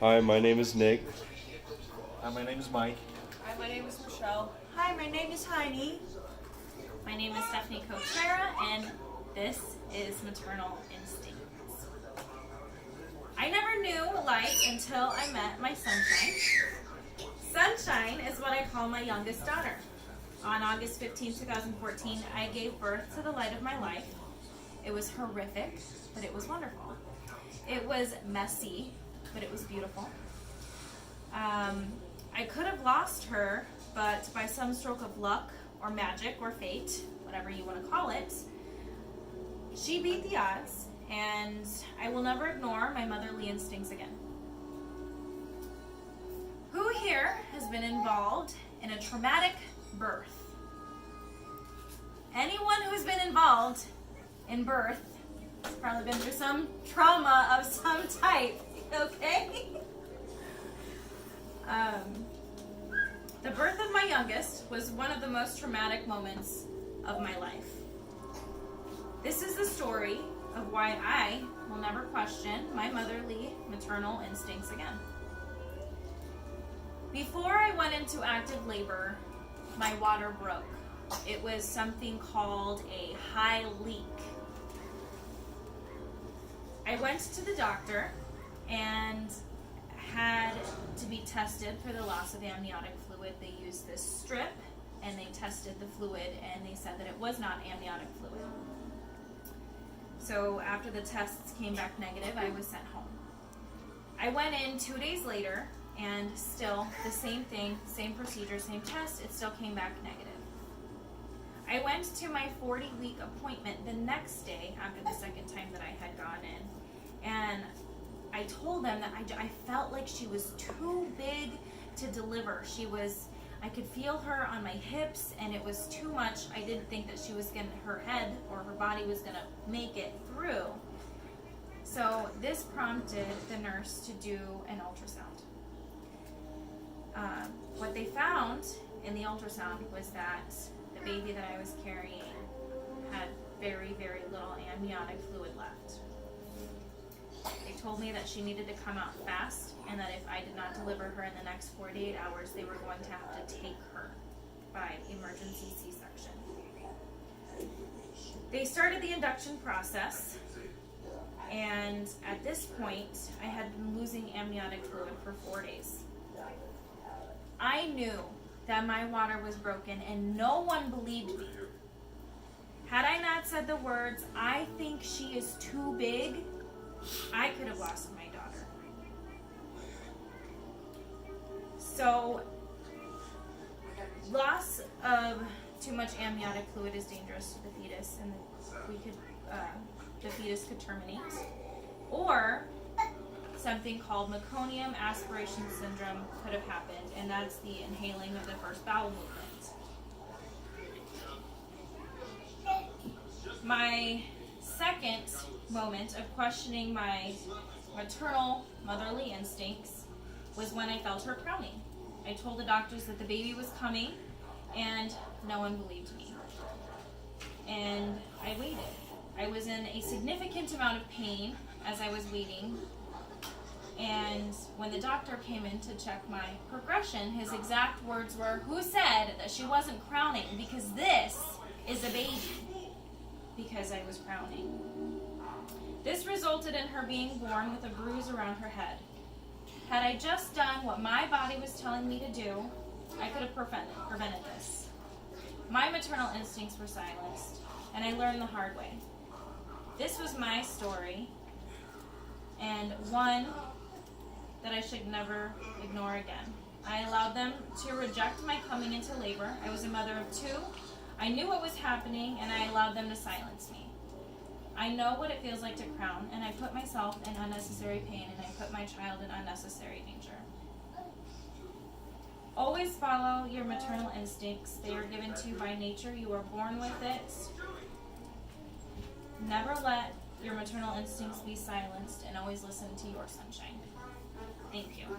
Hi, my name is Nick. Hi, my name is Mike. Hi, my name is Michelle. Hi, my name is Heidi. My name is Stephanie Cochera, and this is Maternal Instincts. I never knew light until I met my sunshine. Sunshine is what I call my youngest daughter. On August 15, 2014, I gave birth to the light of my life. It was horrific, but it was wonderful. It was messy, but it was beautiful. I could have lost her, but by some stroke of luck or magic or fate, whatever you want to call it, she beat the odds, and I will never ignore my motherly instincts again. Who here has been involved in a traumatic birth? Anyone who's been involved in birth has probably been through some trauma of some type, okay? The birth of my youngest was one of the most traumatic moments of my life. This is the story of why I will never question my motherly, maternal instincts again. Before I went into active labor, my water broke. It was something called a high leak. I went to the doctor and had to be tested for the loss of amniotic fluid. They used this strip and they tested the fluid and they said that it was not amniotic fluid. So after the tests came back negative, I was sent home. I went in 2 days later and still the same thing, same procedure, same test, it still came back negative. I went to my 40-week appointment the next day after the second time that I had gone in, and I told them that I felt like she was too big to deliver. I could feel her on my hips, and it was too much. I didn't think that her head or her body was gonna make it through. So this prompted the nurse to do an ultrasound. What they found in the ultrasound was that the baby that I was carrying had very, very little amniotic fluid left. They told me that she needed to come out fast and that if I did not deliver her in the next 48 hours, they were going to have to take her by emergency C-section. They started the induction process, and at this point, I had been losing amniotic fluid for 4 days. I knew that my water was broken and no one believed me. Had I not said the words, "I think she is too big," I could have lost my daughter. So, loss of too much amniotic fluid is dangerous to the fetus, and the fetus could terminate. Or something called meconium aspiration syndrome could have happened, and that's the inhaling of the first bowel movement. My second moment of questioning my maternal, motherly instincts was when I felt her crowning. I told the doctors that the baby was coming, and no one believed me. And I waited. I was in a significant amount of pain as I was waiting. And when the doctor came in to check my progression, his exact words were, "Who said that she wasn't crowning? Because this is a baby." Because I was crowning. This resulted in her being born with a bruise around her head. Had I just done what my body was telling me to do, I could have prevented this. My maternal instincts were silenced, and I learned the hard way. This was my story, and one that I should never ignore again. I allowed them to reject my coming into labor. I was a mother of 2. I knew what was happening, and I allowed them to silence me. I know what it feels like to crown, and I put myself in unnecessary pain, and I put my child in unnecessary danger. Always follow your maternal instincts. They are given to you by nature. You are born with it. Never let your maternal instincts be silenced, and always listen to your sunshine. Thank you.